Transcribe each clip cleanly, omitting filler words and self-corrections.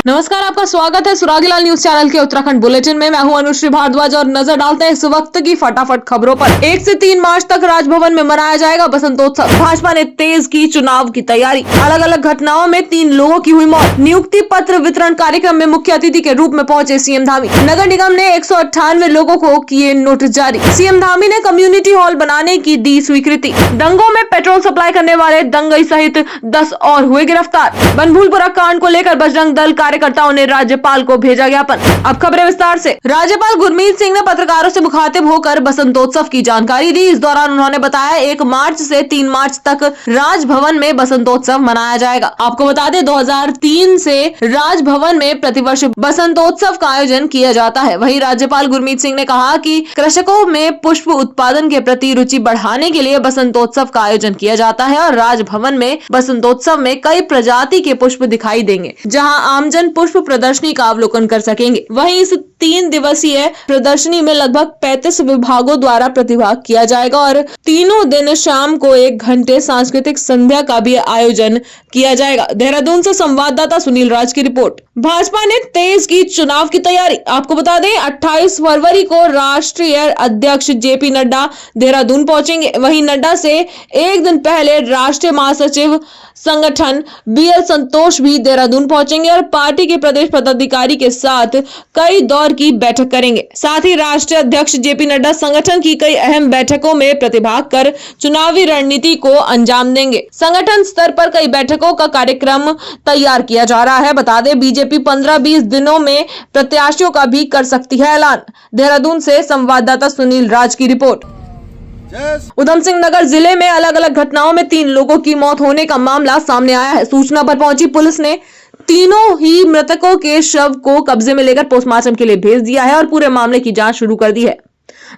नमस्कार, आपका स्वागत है सुरागीलाल न्यूज चैनल के उत्तराखंड बुलेटिन में। मैं हूं अनुश्री भारद्वाज और नजर डालते हैं इस वक्त की फटाफट खबरों पर। 1 से 3 मार्च तक राजभवन में मनाया जाएगा बसंतोत्सव। भाजपा ने तेज की चुनाव की तैयारी। अलग अलग घटनाओं में 3 लोगों की हुई मौत। नियुक्ति पत्र वितरण कार्यक्रम में मुख्य अतिथि के रूप में पहुंचे सीएम धामी। नगर निगम ने 198 लोगों को किए नोटिस जारी। सीएम धामी ने कम्युनिटी हॉल बनाने की दी स्वीकृति। दंगों में पेट्रोल सप्लाई करने वाले दंगई सहित 10 और हुए गिरफ्तार। बनभूलपुरा कांड को लेकर बजरंग दल कार्यकर्ताओं ने राज्यपाल को भेजा ज्ञापन। अब खबरें विस्तार से। राज्यपाल गुरमीत सिंह ने पत्रकारों से मुखातिब होकर बसंतोत्सव की जानकारी दी। इस दौरान उन्होंने बताया 1 मार्च से 3 मार्च तक राजभवन में बसंतोत्सव मनाया जाएगा। आपको बता दें 2003 से राजभवन में प्रतिवर्ष बसंतोत्सव का आयोजन किया जाता है। वहीं राज्यपाल गुरमीत सिंह ने कहा कि कृषकों में पुष्प उत्पादन के प्रति रुचि बढ़ाने के लिए बसंतोत्सव का आयोजन किया जाता है और राजभवन में बसंतोत्सव में कई प्रजाति के पुष्प दिखाई देंगे, जहां आमजन पुष्प प्रदर्शनी का अवलोकन कर सकेंगे। वहीं इस 3 दिवसीय प्रदर्शनी में लगभग 35 विभागों द्वारा प्रतिभाग किया जाएगा और तीनों दिन शाम को 1 घंटे सांस्कृतिक संध्या का भी आयोजन किया जाएगा। देहरादून से संवाददाता सुनील राज की रिपोर्ट। भाजपा ने तेज की चुनाव की तैयारी। आपको बता दें 28 फरवरी को राष्ट्रीय अध्यक्ष जेपी नड्डा देहरादून पहुंचेंगे। वहीं नड्डा से एक दिन पहले राष्ट्रीय महासचिव संगठन बीएल संतोष भी देहरादून पहुंचेंगे और पार्टी के प्रदेश पदाधिकारी के साथ कई दौर की बैठक करेंगे। साथ ही राष्ट्रीय अध्यक्ष जेपी नड्डा संगठन की कई अहम बैठकों में प्रतिभाग कर चुनावी रणनीति को अंजाम देंगे। संगठन स्तर पर कई बैठकों का कार्यक्रम तैयार किया जा रहा है। बता दें बीजेपी 15-20 दिनों में प्रत्याशियों का भी कर सकती है ऐलान। देहरादून से संवाददाता सुनील राज की रिपोर्ट। उधम सिंह नगर जिले में अलग अलग घटनाओं में 3 लोगों की मौत होने का मामला सामने आया है। सूचना पर पहुंची पुलिस ने तीनों ही मृतकों के शव को कब्जे में लेकर पोस्टमार्टम के लिए भेज दिया है और पूरे मामले की जांच शुरू कर दी है।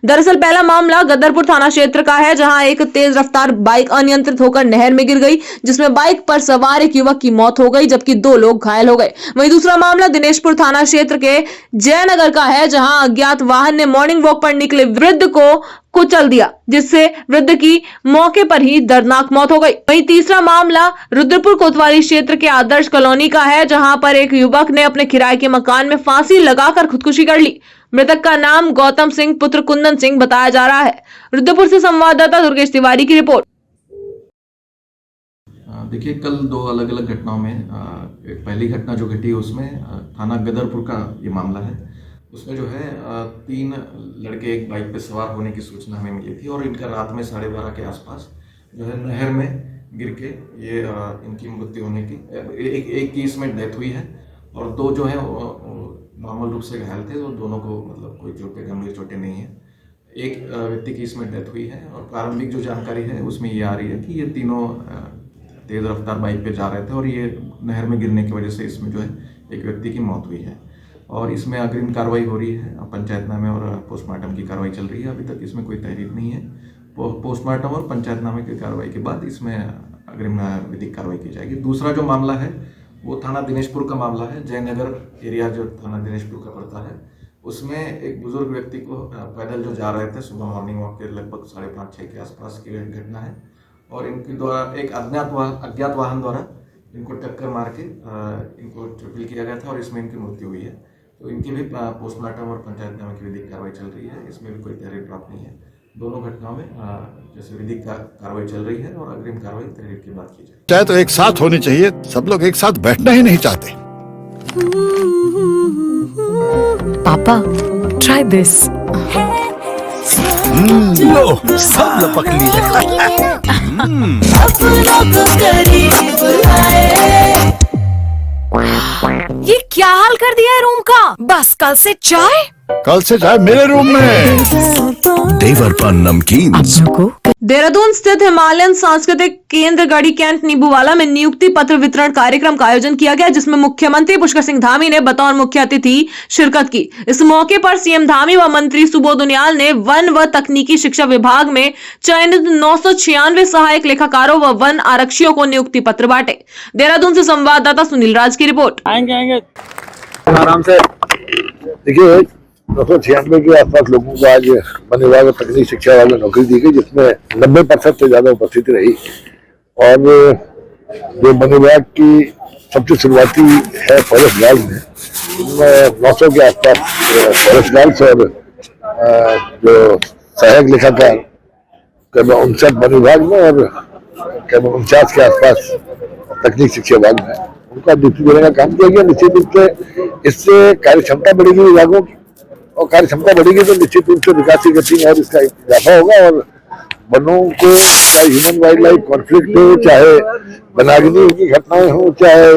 दरअसल पहला मामला गदरपुर थाना क्षेत्र का है, जहां एक तेज रफ्तार बाइक अनियंत्रित होकर नहर में गिर गई, जिसमें बाइक पर सवार एक युवक की मौत हो गई जबकि 2 लोग घायल हो गए। वहीं दूसरा मामला दिनेशपुर थाना क्षेत्र के जयनगर का है, जहां अज्ञात वाहन ने मॉर्निंग वॉक पर निकले वृद्ध को कुचल दिया, जिससे वृद्ध की मौके पर ही दर्दनाक मौत हो गई। वहीं तीसरा मामला रुद्रपुर कोतवाली क्षेत्र के आदर्श कॉलोनी का है, जहां पर एक युवक ने अपने किराए के मकान में फांसी लगाकर खुदकुशी कर ली। मृतक का नाम गौतम सिंह पुत्र कुंदन सिंह बताया जा रहा है। रुद्रपुर से संवाददाता दुर्गेश तिवारी की रिपोर्ट। देखिए कल 2 अलग अलग घटनाओं में एक पहली घटना जो घटी उसमें थाना गदरपुर का ये मामला है। उसमें जो है 3 लड़के एक बाइक पे सवार होने की सूचना हमें मिली थी और इनका रात में 12:30 के आसपास जो है नहर में गिर के ये इनकी मृत्यु होने की एक की इसमें डेथ हुई है और 2 जो है नॉर्मल रूप से घायल थे और दोनों को मतलब कोई चोटें गंभीर चोटें नहीं है। एक व्यक्ति की इसमें डेथ हुई है और प्रारंभिक जो जानकारी है उसमें ये आ रही है कि ये तीनों तेज रफ्तार बाइक पे जा रहे थे और ये नहर में गिरने की वजह से इसमें जो है एक व्यक्ति की मौत हुई है और इसमें अग्रिम कार्रवाई हो रही है। पंचायतनामे और पोस्टमार्टम की कार्रवाई चल रही है। अभी तक इसमें कोई तहरीर नहीं है। पोस्टमार्टम और पंचायतनामे की कार्रवाई के बाद इसमें अग्रिम विधिक कार्रवाई की जाएगी। दूसरा जो मामला है वो थाना दिनेशपुर का मामला है। जयनगर एरिया जो थाना दिनेशपुर का पड़ता है उसमें एक बुजुर्ग व्यक्ति को पैदल जो जा रहे थे सुबह मॉर्निंग वॉक के लगभग 5:30-6 के आसपास की घटना है और इनके द्वारा एक अज्ञात वाहन द्वारा इनको टक्कर मार के इनको ट्रिपल किया गया था और इसमें इनकी मृत्यु हुई है। तो इनकी भी पोस्टमार्टम और पंचायतनामे की विधिक कार्रवाई चल रही है। इसमें भी कोई तहरीर प्राप्त नहीं है। दोनों घटनाओं में जैसे विधिक कार्रवाई चल रही है और अग्रिम कार्रवाई तहरीर की बात की जाए। चाहे तो एक साथ होनी चाहिए, सब लोग एक साथ बैठना ही नहीं चाहते। पापा ट्राई दिस। लो सब लपक लिए। ये क्या हाल कर दिया है रूम का? बस कल से चाय मेरे रूम में। देवर पर नमकीन। देहरादून स्थित हिमालयन सांस्कृतिक केंद्र गढ़ी कैंट नीबूवाला में नियुक्ति पत्र वितरण कार्यक्रम का आयोजन किया गया, जिसमें मुख्यमंत्री पुष्कर सिंह धामी ने बतौर मुख्य अतिथि शिरकत की। इस मौके पर सीएम धामी व मंत्री सुबोध उनियाल ने वन व तकनीकी शिक्षा विभाग में चयनित 996 सहायक लेखाकारों व वन आरक्षियों को नियुक्ति पत्र बांटे। देहरादून से संवाददाता सुनील राज की रिपोर्ट। आएंगे आराम से। देखिए 996 के आसपास लोगों को आज वन विभाग और तकनीकी शिक्षा विभाग में नौकरी दी गई, जिसमें 90% से ज्यादा उपस्थिति रही और जो वन विभाग की सबसे शुरुआती है फॉरेस्ट गार्ड में, 900 के आसपास फॉरेस्ट गार्ड्स और जो सहायक लेखाकार करीब 59 वन विभाग में और करीब 49 के आसपास तकनीक शिक्षा विभाग में उनका ड्यूटी देने का काम किया गया। निश्चित रूप से इससे कार्य क्षमता बढ़ेगी विभागों की, और कार्य क्षमता बढ़ेगी तो निश्चित रूप से विकास की गति में और इसका इजाफा होगा। और वनों को चाहे ह्यूमन वाइल्ड लाइफ कॉन्फ्लिक्ट हो, चाहे वनाग्नि की घटनाएं हो, चाहे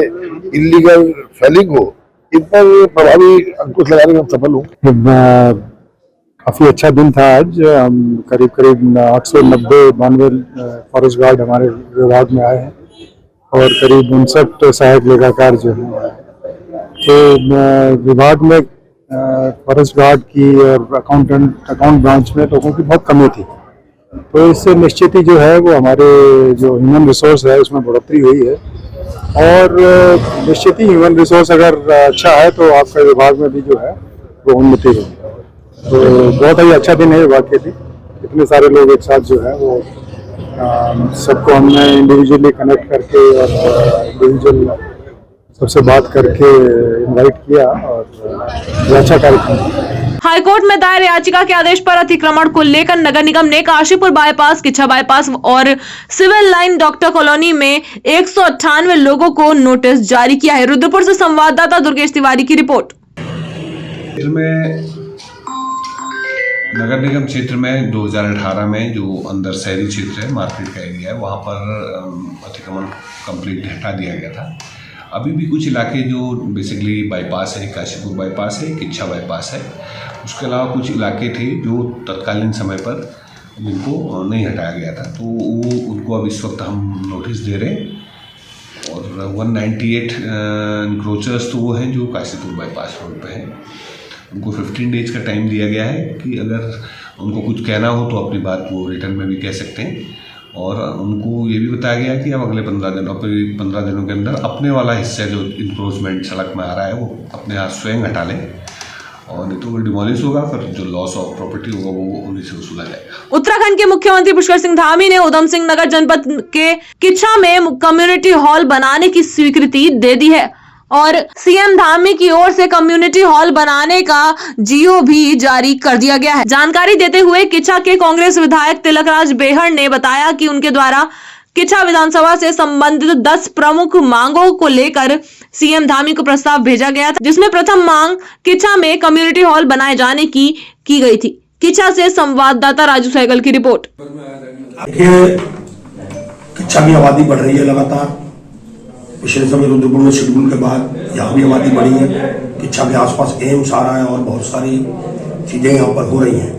इलीगल फेलिंग हो, इन पर प्रभावी अंकुश लगाने में हम सफल होंगे। काफी अच्छा दिन था आज। हम करीब 890 फॉरेस्ट गार्ड हमारे विभाग में आए हैं और करीब 59 सहायक लेखाकार जो हैं। तो विभाग में फॉरेस्ट गार्ड की और अकाउंट ब्रांच में लोगों की बहुत कमी थी, तो इससे निश्चित ही जो है वो हमारे जो ह्यूमन रिसोर्स है उसमें बढ़ोतरी हुई है। और निश्चित ही ह्यूमन रिसोर्स अगर अच्छा है तो आपका विभाग में भी जो है वो उन्नति होगी। तो बहुत ही अच्छा दिन है विभाग के लिए। इतने सारे लोग एक साथ जो है वो सबको हमने इंडिविजुअली कनेक्ट करके और इंडिविजुअल सबसे बात करके इनवाइट किया और अच्छा कार्यक्रम। हाईकोर्ट में दायर याचिका के आदेश पर अतिक्रमण को लेकर नगर निगम ने काशीपुर बाईपास, किच्छा बाईपास और सिविल लाइन डॉक्टर कॉलोनी में 198 लोगों को नोटिस जारी किया है। रुद्रपुर से संवाददाता दुर्गेश तिवारी की रिपोर्ट। नगर निगम क्षेत्र में 2018 में जो अंदर शहरी क्षेत्र है, मार्केट का एरिया है, वहाँ पर अतिक्रमण कंप्लीट हटा दिया गया था। अभी भी कुछ इलाके जो बेसिकली बाईपास है, काशीपुर बाईपास है, किच्छा बाईपास है, उसके अलावा कुछ इलाके थे जो तत्कालीन समय पर जिनको नहीं हटाया गया था, तो वो उनको अब इस वक्त हम नोटिस दे रहे हैं। और 198 इंक्रोचर्स तो वो हैं जो काशीपुर बाईपास रोड पे हैं। उनको 15 डेज का टाइम दिया गया है कि अगर उनको कुछ कहना हो तो अपनी बात वो रिटर्न में भी कह सकते हैं। और उनको ये भी बताया गया कि अब अगले 15 दिनों के अंदर अपने वाला हिस्सा जो इंक्रोचमेंट सड़क में आ रहा है वो अपने हाथ स्वयं हटा लें, और नहीं तो वो डिमोलिश होगा, फिर जो लॉस ऑफ प्रॉपर्टी होगा वो उन्हीं से वसूला जाएगा। उत्तराखंड के मुख्यमंत्री पुष्कर सिंह धामी ने उधम सिंह नगर जनपद के किच्छा में कम्युनिटी हॉल बनाने की स्वीकृति दे दी है और सीएम धामी की ओर से कम्युनिटी हॉल बनाने का जीओ भी जारी कर दिया गया है। जानकारी देते हुए किच्छा के कांग्रेस विधायक तिलकराज बेहड़ ने बताया कि उनके द्वारा किच्छा विधानसभा से संबंधित 10 प्रमुख मांगों को लेकर सीएम धामी को प्रस्ताव भेजा गया था, जिसमें प्रथम मांग किच्छा में कम्युनिटी हॉल बनाए जाने की गई थी। किच्छा से संवाददाता राजू सहगल की रिपोर्ट। किच्छा की आबादी बढ़ रही है लगातार। पिछले समय रुद्रपुर में शेड्यूल के बाद यहाँ भी आबादी बढ़ी है। किच्छा के आसपास एम्स आ रहा है और बहुत सारी चीजें यहाँ पर हो रही हैं।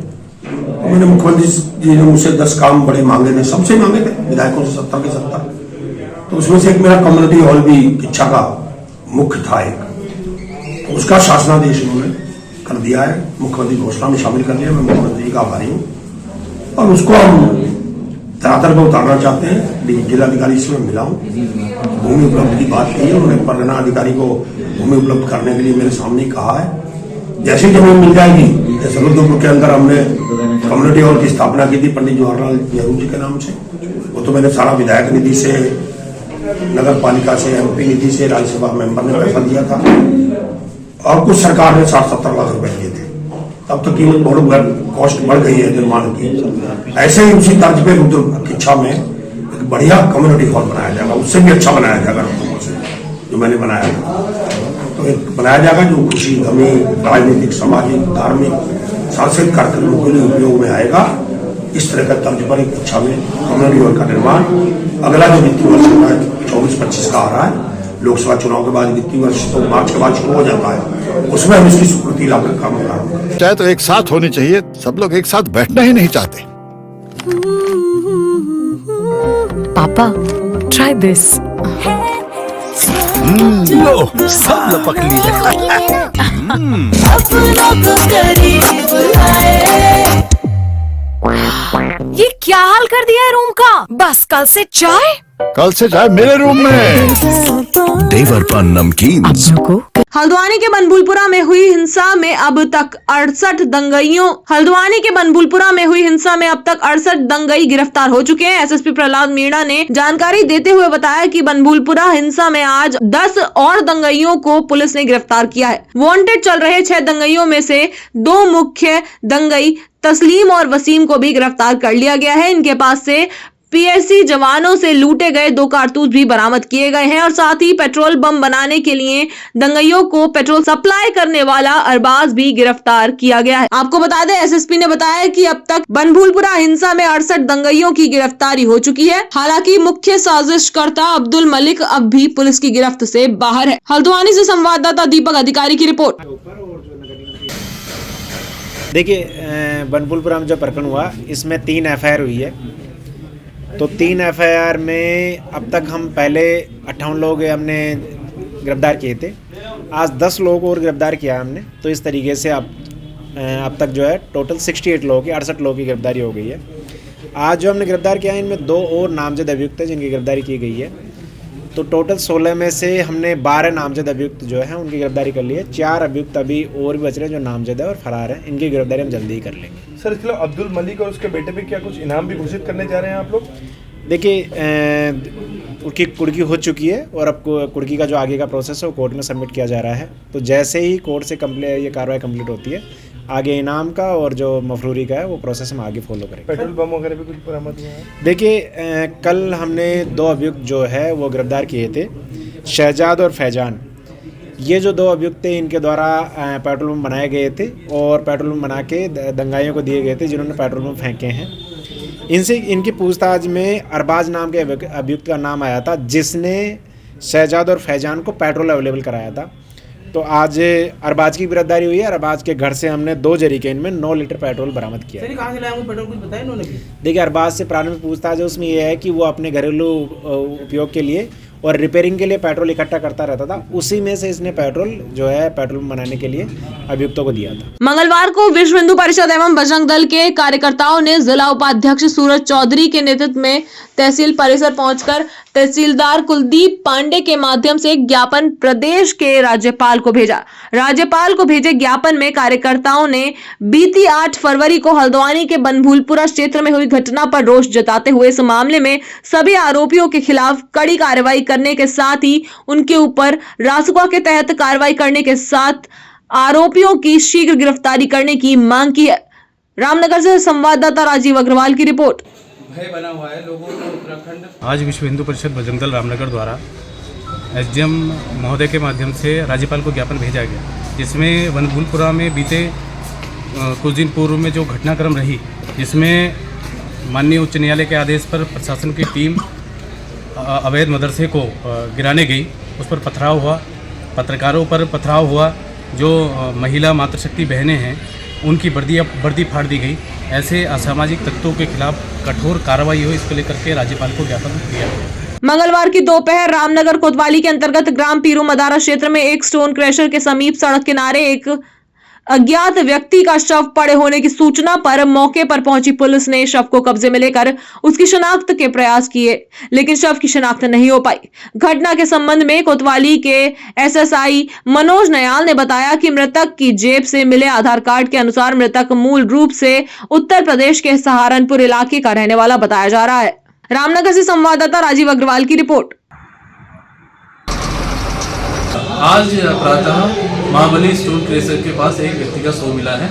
तो मैंने मुख्यमंत्री जी ने मुझसे 10 काम बड़े मांगे थे, सबसे मांगे थे, विधायकों से 70 के 70। तो उसमें से एक मेरा कम्युनिटी हॉल भी किच्छा का मुख्य था एक, तो उसका शासनादेश उन्होंने कर दिया है, मुख्यमंत्री घोषणा में शामिल कर दिया। मैं मुख्यमंत्री का आभारी हूँ और उसको हम धरातल पर उतारना चाहते हैं। जिलाधिकारी से मैं मिला हूँ, भूमि उपलब्ध की बात की है उन्होंने। परगना अधिकारी को भूमि उपलब्ध करने के लिए मेरे सामने कहा है। जैसी जमीन मिल जाएगी, जैसे रुद्रपुर के अंदर हमने कम्युनिटी हॉल की स्थापना की थी पंडित जवाहरलाल नेहरू जी के नाम से, वो तो मैंने सारा विधायक निधि से, नगर पालिका से, एमपी निधि से, राज्यसभा मेंबर ने पैसा दिया था और कुछ सरकार ने 60-70 लाख रुपए दिए थे। तब तो कीमत बहुत कॉस्ट बढ़ गई है निर्माण की। ऐसे ही उसी तर्ज पे रुद्रपुर किच्छा में एक बढ़िया कम्युनिटी हॉल बनाया जाएगा, उससे भी अच्छा बनाया जाएगा रुद्रपुर से जो मैंने बनाया था। तो एक बनाया जाएगा जो खुशी, गमी, राजनीतिक, सामाजिक, धार्मिक, सांस्कृतिक कार्यक्रमों के लिए उपयोग में आएगा। इस तरह का तर्ज पर एक किच्छा में कम्युनिटी हॉल का निर्माण अगला जो वित्तीय वर्ष होता है 24-25 का आ रहा है, लोकसभा चुनाव के बाद वित्तीय वर्ष तो मार्च के बाद शुरू हो जाता है, उसमें हम इसकी स्वीकृति लाकर काम कर रहे हैं। चाहे तो एक साथ होनी चाहिए, सब लोग एक साथ बैठना ही नहीं चाहते। पापा, try this. लो, सब लपक लिए। ये क्या हाल कर दिया है रूम का? बस कल से चाय कल से चाय मेरे रूम में। देवर पान नमकीन। हल्द्वानी के बनभूलपुरा में हुई हिंसा में अब तक 68 दंगई गिरफ्तार हो चुके हैं। एसएसपी प्रहलाद मीणा ने जानकारी देते हुए बताया कि बनभूलपुरा हिंसा में आज 10 और दंगइयों को पुलिस ने गिरफ्तार किया है। वांटेड चल रहे 6 दंगइयों में से 2 मुख्य दंगई तस्लीम और वसीम को भी गिरफ्तार कर लिया गया है। इनके पास से पीएससी जवानों से लूटे गए 2 कारतूस भी बरामद किए गए हैं और साथ ही पेट्रोल बम बनाने के लिए दंगइयों को पेट्रोल सप्लाई करने वाला अरबाज भी गिरफ्तार किया गया है। आपको बता दें, एसएसपी ने बताया कि अब तक बनभूलपुरा हिंसा में 68 दंगइयों की गिरफ्तारी हो चुकी है। हालांकि मुख्य साजिशकर्ता अब्दुल मलिक अब भी पुलिस की गिरफ्त से बाहर है। हल्द्वानी से संवाददाता दीपक अधिकारी की रिपोर्ट। देखिए, बनभूलपुरा में जो प्रकरण हुआ इसमें 3 एफआईआर हुई है। तो 3 एफआईआर में अब तक हम पहले 58 लोग हमने गिरफ्तार किए थे। आज 10 लोगों को और गिरफ्तार किया हमने। तो इस तरीके से अब तक जो है टोटल 68 लोगों की 68 लोगों की गिरफ्तारी हो गई है। आज जो हमने गिरफ्तार किया है इनमें 2 और नामजद अभियुक्त हैं जिनकी गिरफ्तारी की गई है। तो टोटल 16 में से हमने 12 नामजद अभियुक्त जो है उनकी गिरफ्तारी कर ली है। 4 अभियुक्त अभी और भी बच रहे हैं जो नामजद है और फरार है। इनकी गिरफ्तारी हम जल्दी ही कर लेंगे। सर, इसके अलावा अब्दुल मलिक और उसके बेटे पे क्या कुछ इनाम भी घोषित करने जा रहे हैं आप लोग? देखिए, उनकी कुर्की हो चुकी है और अब कुर्की का जो आगे का प्रोसेस है वो कोर्ट में सबमिट किया जा रहा है। तो जैसे ही कोर्ट से ये कार्रवाई कंप्लीट होती है, आगे इनाम का और जो मफरूरी का है वो प्रोसेस हम आगे फॉलो करेंगे। पेट्रोल बम वगैरह भी कुछ बरामद हुआ है? देखिए, कल हमने 2 अभियुक्त जो है वो गिरफ्तार किए थे, शहजाद और फैजान। ये जो 2 अभियुक्त थे इनके द्वारा पेट्रोल बम बनाए गए थे और पेट्रोल बम बना के दंगाइयों को दिए गए थे जिन्होंने पेट्रोल बम फेंके हैं। इनकी पूछताछ में अरबाज नाम के अभियुक्त का नाम आया था जिसने शहजाद और फैजान को पेट्रोल अवेलेबल कराया था। तो आज अरबाज की गिरफ्तारी हुई है। अरबाज के घर से हमने 2 जरीकेन में 9 लीटर पेट्रोल बरामद किया। सर, कहाँ से लाया वो पेट्रोल, कुछ बताया इन्होंने? देखिए, अरबाज से प्रारंभिक पूछताछ है उसमें यह है कि वो अपने घरेलू उपयोग के लिए और रिपेयरिंग के लिए पेट्रोल इकट्ठा करता रहता था। उसी में से इसने पेट्रोल जो है पेट्रोल बनाने के लिए अभियुक्तों को दिया था। मंगलवार को विश्व हिंदू परिषद एवं बजरंग दल के कार्यकर्ताओं ने जिला उपाध्यक्ष सूरज चौधरी के नेतृत्व में तहसील परिसर पहुंचकर तहसीलदार कुलदीप पांडे के माध्यम से ज्ञापन प्रदेश के राज्यपाल को भेजा। राज्यपाल को भेजे ज्ञापन में कार्यकर्ताओं ने बीती 8 फरवरी को हल्द्वानी के बनभूलपुरा क्षेत्र में हुई घटना पर रोष जताते हुए इस मामले में सभी आरोपियों के खिलाफ कड़ी कार्रवाई करने के साथ ही उनके ऊपर रासुका के तहत कार्रवाई करने के साथ आरोपियों की शीघ्र गिरफ्तारी करने की मांग की है। रामनगर से संवाददाता राजीव अग्रवाल की रिपोर्ट। भय बना हुआ है लोगों को उत्तराखंड। आज विश्व हिंदू परिषद बजरंग दल रामनगर द्वारा एसडीएम महोदय के माध्यम से राज्यपाल को ज्ञापन भेजा गया, जिसमें बनभूलपुरा में बीते कुछ दिन पूर्व में जो घटनाक्रम रही, जिसमें माननीय उच्च न्यायालय के आदेश पर प्रशासन की टीम अवैध मदरसे को गिराने गई, उस पर पथराव हुआ, पत्रकारों पर पथराव हुआ, जो महिला मातृशक्ति बहनें हैं उनकी वर्दी फाड़ दी गई। ऐसे असामाजिक तत्वों के खिलाफ कठोर कार्रवाई हो, इसको लेकर के राज्यपाल को ज्ञापन दिया गया। मंगलवार की दोपहर रामनगर कोतवाली के अंतर्गत ग्राम पीरू मदारा क्षेत्र में एक स्टोन क्रशर के समीप सड़क किनारे एक अज्ञात व्यक्ति का शव पड़े होने की सूचना पर मौके पर पहुंची पुलिस ने शव को कब्जे में लेकर उसकी शिनाख्त के प्रयास किए, लेकिन शव की शिनाख्त नहीं हो पाई। घटना के संबंध में कोतवाली के एसएसआई मनोज नयाल ने बताया कि मृतक की जेब से मिले आधार कार्ड के अनुसार मृतक मूल रूप से उत्तर प्रदेश के सहारनपुर इलाके का रहने वाला बताया जा रहा है। रामनगर से संवाददाता राजीव अग्रवाल की रिपोर्ट। आज प्रातः महाबली स्टोन क्रेशर के पास एक व्यक्ति का शव मिला है।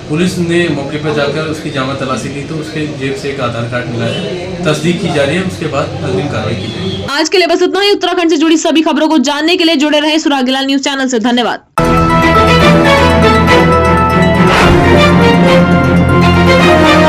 पुलिस ने मौके पर जाकर उसकी जामा तलाशी की तो उसके जेब से एक आधार कार्ड मिला है। तस्दीक की जा रही है, उसके बाद अग्रिम कार्रवाई की जाएगी। आज के लिए बस इतना ही। उत्तराखंड से जुड़ी सभी खबरों को जानने के लिए जुड़े रहें सुरागीलाल न्यूज चैनल से। धन्यवाद।